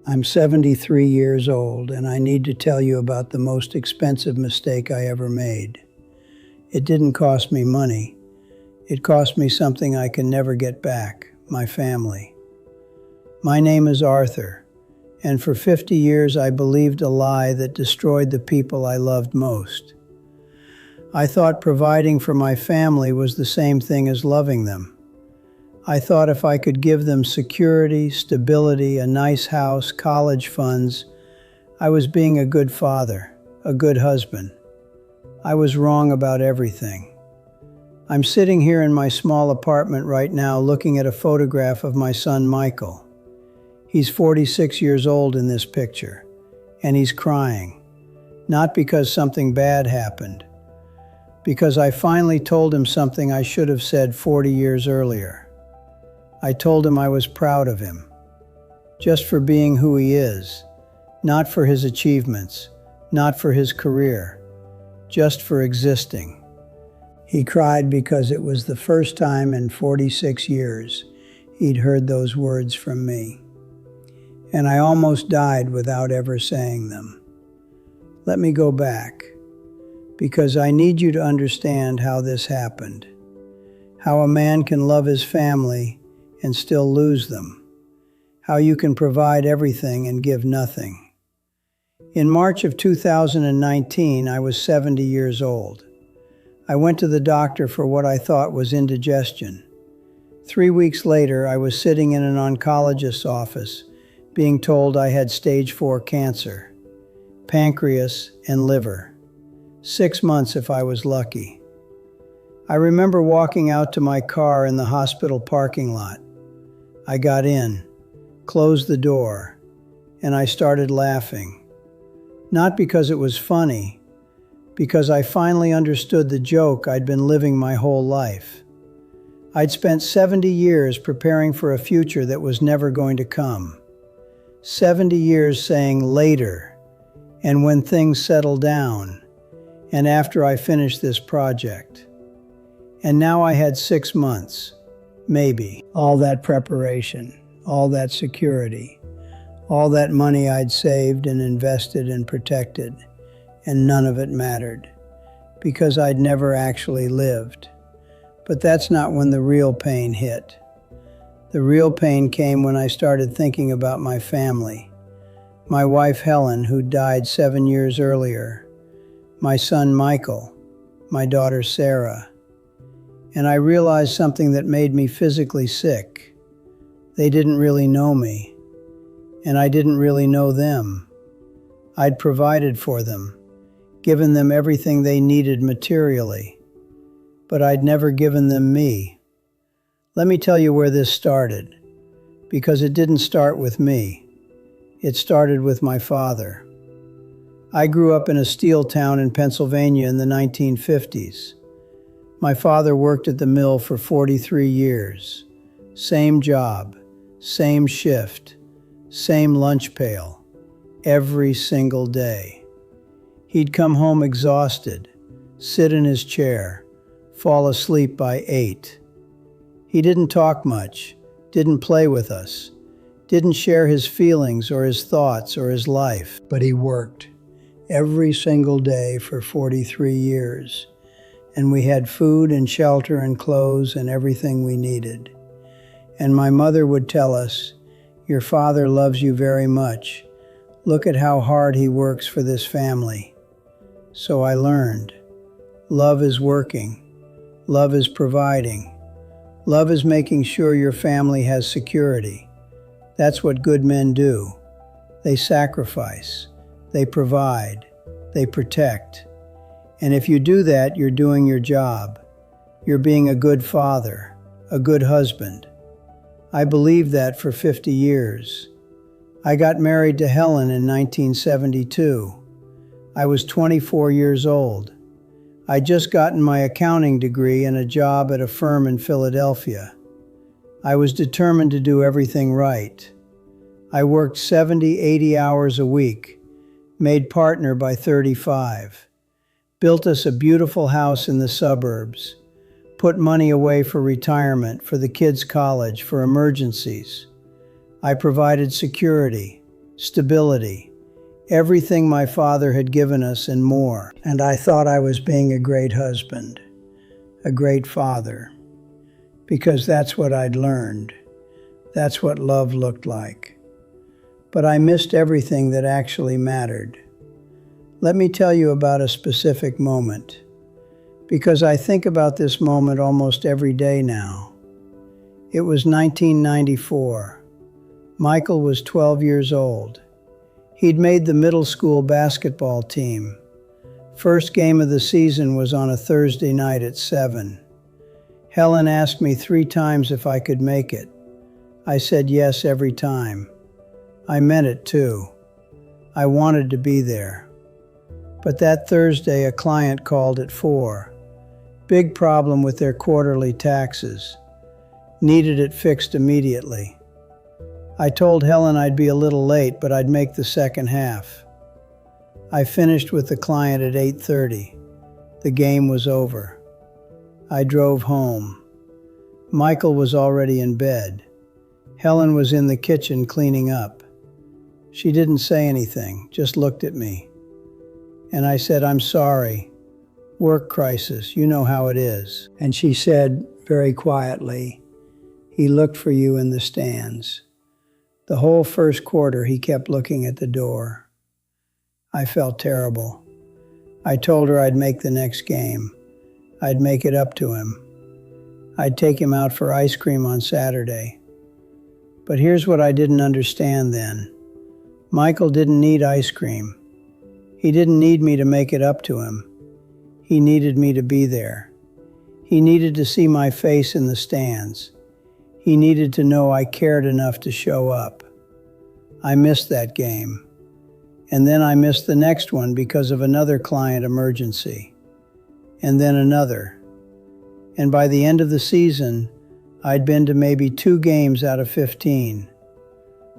I'm 73 years old, and I need to tell you about the most expensive mistake I ever made. It didn't cost me money. It cost me something I can never get back, my family. My name is Arthur, and for 50 years I believed a lie that destroyed the people I loved most. I thought providing for my family was the same thing as loving them. I thought if I could give them security, stability, a nice house, college funds, I was being a good father, a good husband. I was wrong about everything. I'm sitting here in my small apartment right now looking at a photograph of my son Michael. He's 46 years old in this picture, and he's crying. Not because something bad happened, because I finally told him something I should have said 40 years earlier. I told him I was proud of him, just for being who he is, not for his achievements, not for his career, just for existing. He cried because it was the first time in 46 years he'd heard those words from me. And I almost died without ever saying them. Let me go back, because I need you to understand how this happened, how a man can love his family and still lose them, how you can provide everything and give nothing. In March of 2019, I was 70 years old. I went to the doctor for what I thought was indigestion. 3 weeks later, I was sitting in an oncologist's office, being told I had stage 4 cancer, pancreas and liver. 6 months if I was lucky. I remember walking out to my car in the hospital parking lot. I got in, closed the door, and I started laughing. Not because it was funny, because I finally understood the joke I'd been living my whole life. I'd spent 70 years preparing for a future that was never going to come. 70 years saying later, and when things settle down, and after I finish this project. And now I had 6 months. Maybe. All that preparation, all that security, all that money I'd saved and invested and protected, and none of it mattered, because I'd never actually lived. But that's not when the real pain hit. The real pain came when I started thinking about my family. My wife Helen, who died 7 years earlier, my son Michael, my daughter Sarah. And I realized something that made me physically sick. They didn't really know me, and I didn't really know them. I'd provided for them, given them everything they needed materially, but I'd never given them me. Let me tell you where this started, because it didn't start with me. It started with my father. I grew up in a steel town in Pennsylvania in the 1950s. My father worked at the mill for 43 years. Same job, same shift, same lunch pail, every single day. He'd come home exhausted, sit in his chair, fall asleep by 8. He didn't talk much, didn't play with us, didn't share his feelings or his thoughts or his life, but he worked every single day for 43 years. And we had food and shelter and clothes and everything we needed. And my mother would tell us, "Your father loves you very much. Look at how hard he works for this family." So I learned, love is working, love is providing, love is making sure your family has security. That's what good men do. They sacrifice, they provide, they protect. And if you do that, you're doing your job. You're being a good father, a good husband. I believed that for 50 years. I got married to Helen in 1972. I was 24 years old. I'd just gotten my accounting degree and a job at a firm in Philadelphia. I was determined to do everything right. I worked 70, 80 hours a week, made partner by 35. Built us a beautiful house in the suburbs, put money away for retirement, for the kids' college, for emergencies. I provided security, stability, everything my father had given us and more. And I thought I was being a great husband, a great father, because that's what I'd learned. That's what love looked like. But I missed everything that actually mattered. Let me tell you about a specific moment, because I think about this moment almost every day now. It was 1994. Michael was 12 years old. He'd made the middle school basketball team. First game of the season was on a Thursday night at 7. Helen asked me 3 times if I could make it. I said yes every time. I meant it too. I wanted to be there. But that Thursday, a client called at 4. Big problem with their quarterly taxes. Needed it fixed immediately. I told Helen I'd be a little late, but I'd make the second half. I finished with the client at 8:30. The game was over. I drove home. Michael was already in bed. Helen was in the kitchen cleaning up. She didn't say anything, just looked at me. And I said, "I'm sorry. Work crisis, you know how it is." And she said, very quietly, "He looked for you in the stands." The whole first quarter, he kept looking at the door. I felt terrible. I told her I'd make the next game. I'd make it up to him. I'd take him out for ice cream on Saturday. But here's what I didn't understand then. Michael didn't need ice cream. He didn't need me to make it up to him. He needed me to be there. He needed to see my face in the stands. He needed to know I cared enough to show up. I missed that game. And then I missed the next one because of another client emergency. And then another. And by the end of the season, I'd been to maybe 2 games out of 15.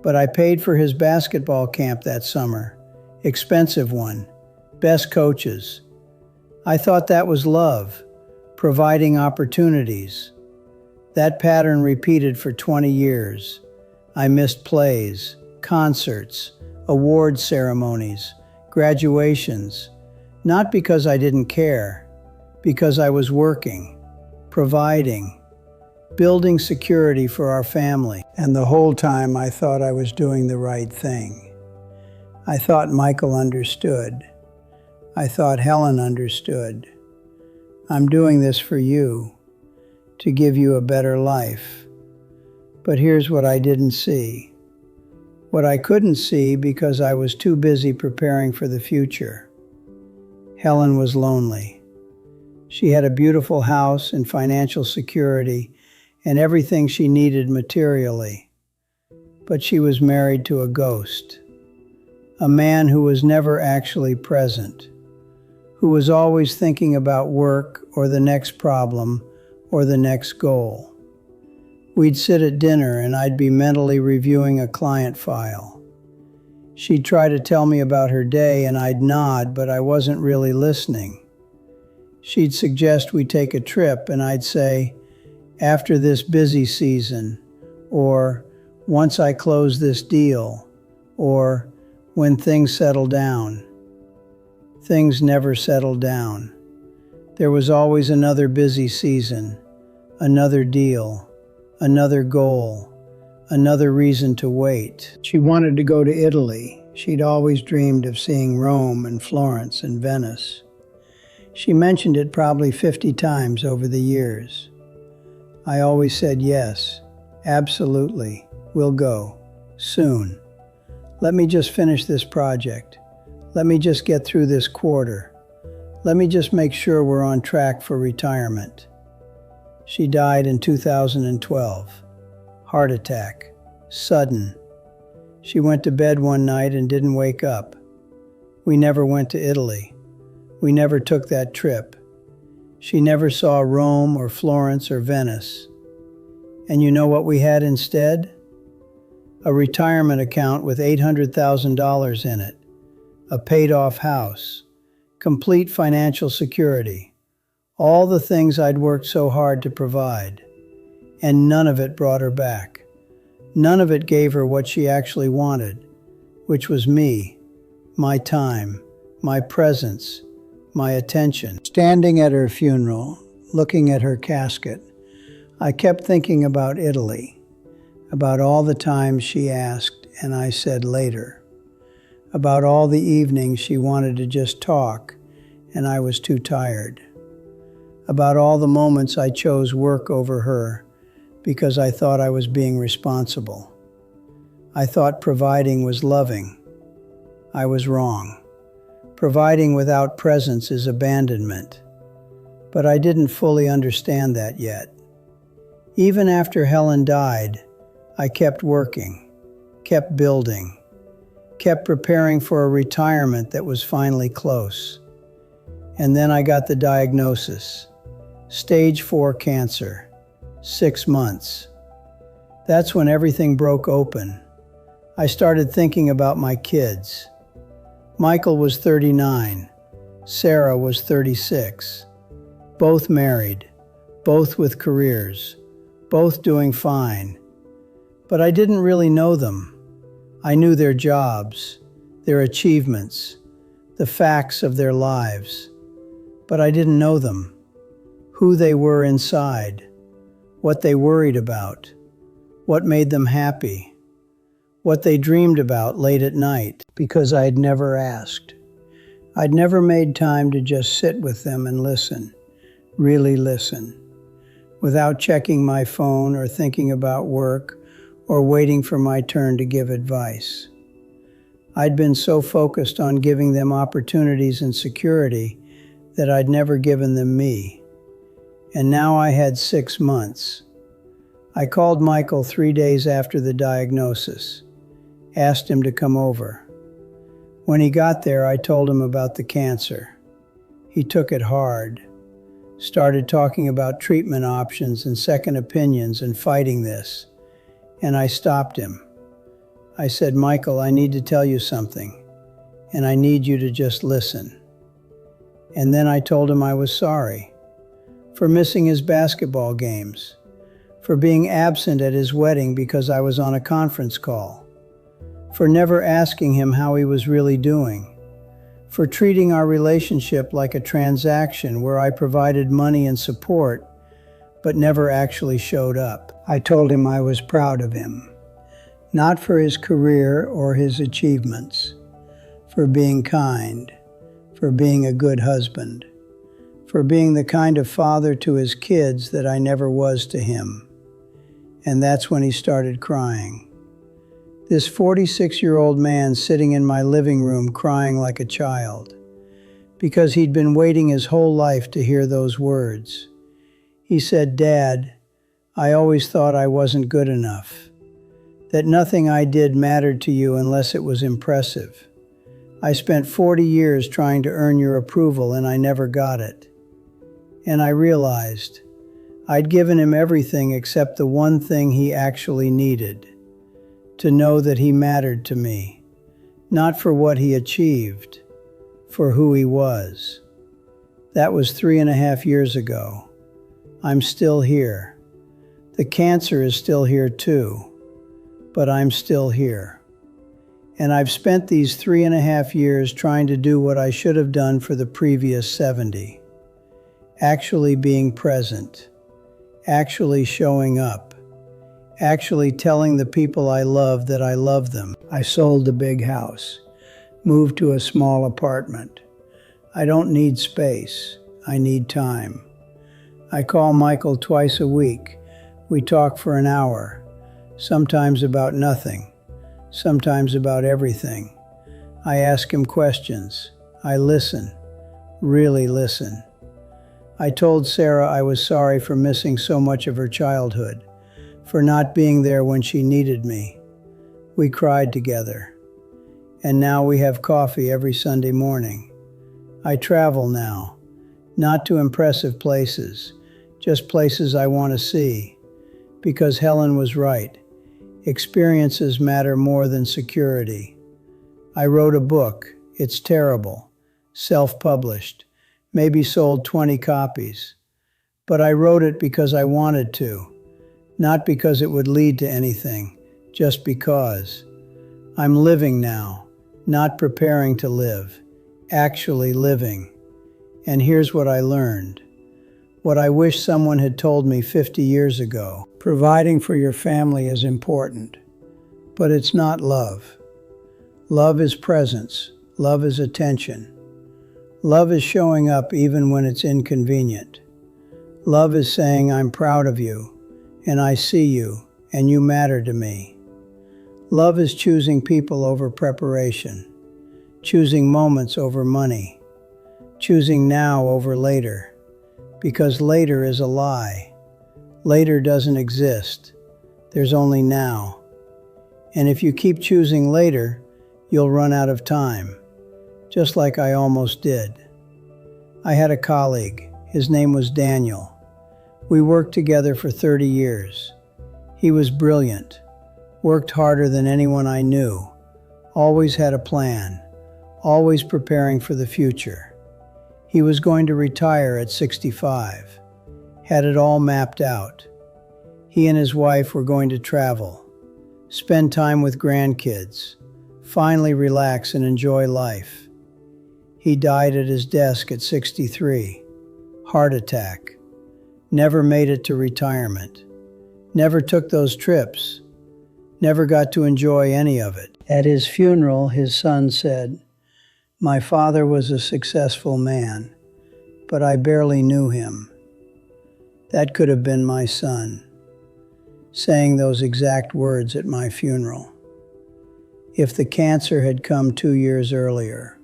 But I paid for his basketball camp that summer. Expensive one. Best coaches. I thought that was love, providing opportunities. That pattern repeated for 20 years. I missed plays, concerts, award ceremonies, graduations, not because I didn't care, because I was working, providing, building security for our family. And the whole time I thought I was doing the right thing. I thought Michael understood. I thought Helen understood. I'm doing this for you, to give you a better life. But here's what I didn't see. What I couldn't see because I was too busy preparing for the future. Helen was lonely. She had a beautiful house and financial security and everything she needed materially. But she was married to a ghost. A man who was never actually present, who was always thinking about work or the next problem or the next goal. We'd sit at dinner and I'd be mentally reviewing a client file. She'd try to tell me about her day and I'd nod, but I wasn't really listening. She'd suggest we take a trip and I'd say, "After this busy season," or "Once I close this deal," or "When things settle down." Things never settled down. There was always another busy season, another deal, another goal, another reason to wait. She wanted to go to Italy. She'd always dreamed of seeing Rome and Florence and Venice. She mentioned it probably 50 times over the years. I always said yes, absolutely, we'll go, soon. Let me just finish this project. Let me just get through this quarter. Let me just make sure we're on track for retirement. She died in 2012. Heart attack. Sudden. She went to bed one night and didn't wake up. We never went to Italy. We never took that trip. She never saw Rome or Florence or Venice. And you know what we had instead? A retirement account with $800,000 in it, a paid-off house, complete financial security, All the things I'd worked so hard to provide. And none of it brought her back. None of it gave her what she actually wanted, which was me, my time, my presence, my attention. Standing at her funeral, looking at her casket, I kept thinking about Italy, about all the times she asked and I said later, about all the evenings she wanted to just talk and I was too tired, about all the moments I chose work over her because I thought I was being responsible. I thought providing was loving. I was wrong. Providing without presence is abandonment. But I didn't fully understand that yet. Even after Helen died, I kept working, kept building, kept preparing for a retirement that was finally close. And then I got the diagnosis. Stage 4 cancer, 6 months. That's when everything broke open. I started thinking about my kids. Michael was 39, Sarah was 36. Both married, both with careers, both doing fine. But I didn't really know them. I knew their jobs, their achievements, the facts of their lives. But I didn't know them, who they were inside, what they worried about, what made them happy, what they dreamed about late at night, because I'd never asked. I'd never made time to just sit with them and listen, really listen, without checking my phone or thinking about work or waiting for my turn to give advice. I'd been so focused on giving them opportunities and security that I'd never given them me. And now I had 6 months. I called Michael 3 days after the diagnosis, asked him to come over. When he got there, I told him about the cancer. He took it hard, started talking about treatment options and second opinions and fighting this. And I stopped him. I said, Michael, I need to tell you something, and I need you to just listen. And then I told him I was sorry for missing his basketball games, for being absent at his wedding because I was on a conference call, for never asking him how he was really doing, for treating our relationship like a transaction where I provided money and support, but never actually showed up. I told him I was proud of him, not for his career or his achievements, for being kind, for being a good husband, for being the kind of father to his kids that I never was to him. And that's when he started crying. This 46-year-old man sitting in my living room crying like a child, because he'd been waiting his whole life to hear those words. He said, Dad, I always thought I wasn't good enough, that nothing I did mattered to you unless it was impressive. I spent 40 years trying to earn your approval and I never got it. And I realized I'd given him everything except the one thing he actually needed, to know that he mattered to me, not for what he achieved, for who he was. That was 3.5 years ago. I'm still here. The cancer is still here too, but I'm still here. And I've spent these 3.5 years trying to do what I should have done for the previous 70. Actually being present, actually showing up, actually telling the people I love that I love them. I sold the big house, moved to a small apartment. I don't need space, I need time. I call Michael twice a week. We talk for an hour, sometimes about nothing, sometimes about everything. I ask him questions. I listen, really listen. I told Sarah I was sorry for missing so much of her childhood, for not being there when she needed me. We cried together. And now we have coffee every Sunday morning. I travel now, not to impressive places, just places I want to see. Because Helen was right. Experiences matter more than security. I wrote a book. It's terrible. Self-published. maybe sold 20 copies. But I wrote it because I wanted to, not because it would lead to anything, just because. I'm living now, not preparing to live, actually living. And here's what I learned. What I wish someone had told me 50 years ago. Providing for your family is important, but it's not love. Love is presence. Love is attention. Love is showing up even when it's inconvenient. Love is saying, I'm proud of you, and I see you, and you matter to me. Love is choosing people over preparation, choosing moments over money, choosing now over later, because later is a lie. Later doesn't exist. There's only now. And if you keep choosing later, you'll run out of time, just like I almost did. I had a colleague. His name was Daniel. We worked together for 30 years. He was brilliant, worked harder than anyone I knew, always had a plan, always preparing for the future. He was going to retire at 65, had it all mapped out. He and his wife were going to travel, spend time with grandkids, finally relax and enjoy life. He died at his desk at 63, heart attack. Never made it to retirement. Never took those trips. Never got to enjoy any of it. At his funeral, his son said, "My father was a successful man, but I barely knew him." That could have been my son, saying those exact words at my funeral. If the cancer had come 2 years earlier,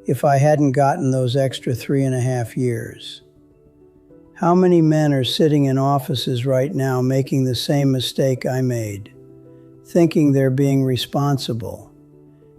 if I hadn't gotten those extra 3.5 years. How many men are sitting in offices right now making the same mistake I made, thinking they're being responsible,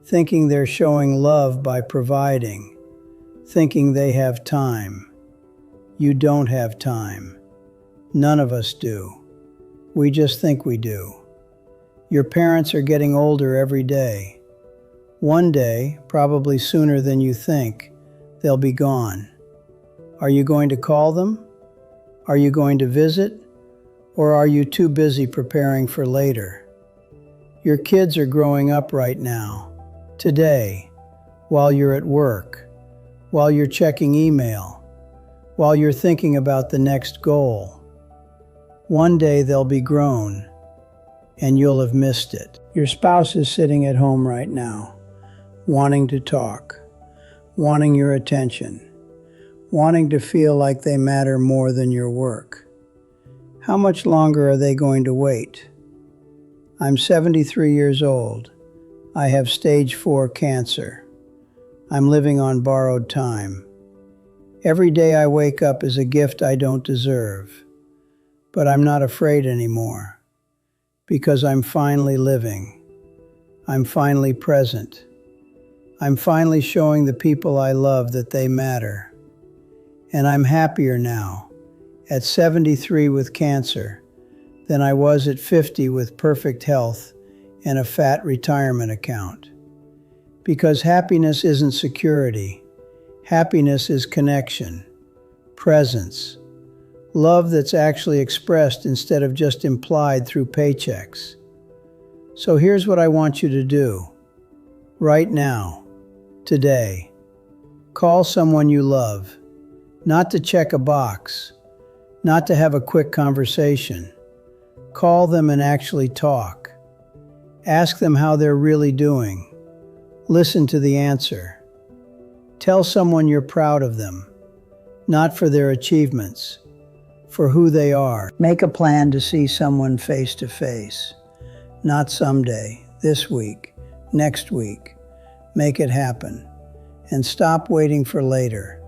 thinking they're showing love by providing, thinking they have time. You don't have time. None of us do. We just think we do. Your parents are getting older every day. One day, probably sooner than you think, they'll be gone. Are you going to call them? Are you going to visit? Or are you too busy preparing for later? Your kids are growing up right now, today, while you're at work, while you're checking email, while you're thinking about the next goal. One day they'll be grown, and you'll have missed it. Your spouse is sitting at home right now, wanting to talk, wanting your attention, wanting to feel like they matter more than your work. How much longer are they going to wait? I'm 73 years old. I have stage 4 cancer. I'm living on borrowed time. Every day I wake up is a gift I don't deserve. But I'm not afraid anymore, because I'm finally living. I'm finally present. I'm finally showing the people I love that they matter. And I'm happier now, at 73 with cancer, than I was at 50 with perfect health and a fat retirement account. Because happiness isn't security. Happiness is connection, presence, love that's actually expressed instead of just implied through paychecks. So here's what I want you to do. Right now, today, call someone you love, not to check a box, not to have a quick conversation. Call them and actually talk. Ask them how they're really doing. Listen to the answer. Tell someone you're proud of them, not for their achievements, for who they are. Make a plan to see someone face to face, not someday, this week, next week. Make it happen. And stop waiting for later.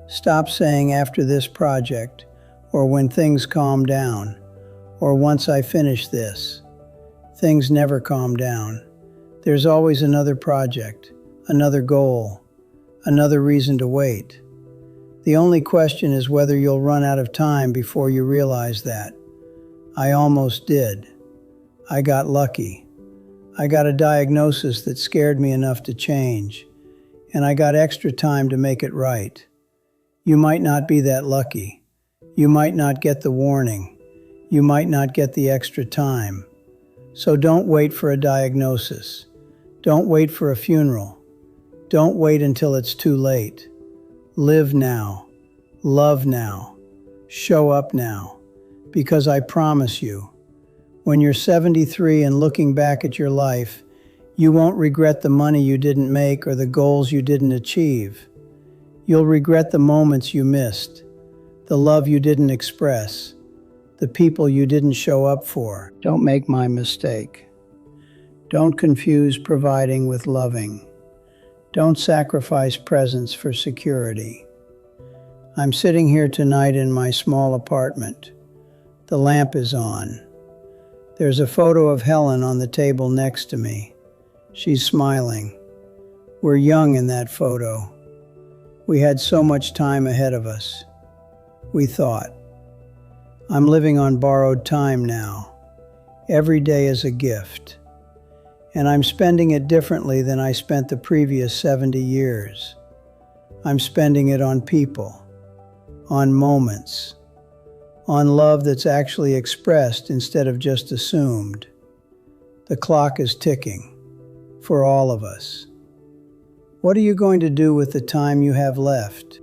Stop saying after this project, or when things calm down, or once I finish this. Things never calm down. There's always another project, another goal, another reason to wait. The only question is whether you'll run out of time before you realize that. I almost did. I got lucky. I got a diagnosis that scared me enough to change, and I got extra time to make it right. You might not be that lucky. You might not get the warning. You might not get the extra time. So don't wait for a diagnosis. Don't wait for a funeral. Don't wait until it's too late. Live now. Love now. Show up now. Because I promise you, when you're 73 and looking back at your life, you won't regret the money you didn't make or the goals you didn't achieve. You'll regret the moments you missed, the love you didn't express, the people you didn't show up for. Don't make my mistake. Don't confuse providing with loving. Don't sacrifice presence for security. I'm sitting here tonight in my small apartment. The lamp is on. There's a photo of Helen on the table next to me. She's smiling. We're young in that photo. We had so much time ahead of us. We thought. I'm living on borrowed time now. Every day is a gift. And I'm spending it differently than I spent the previous 70 years. I'm spending it on people, on moments, on love that's actually expressed instead of just assumed. The clock is ticking for all of us. What are you going to do with the time you have left?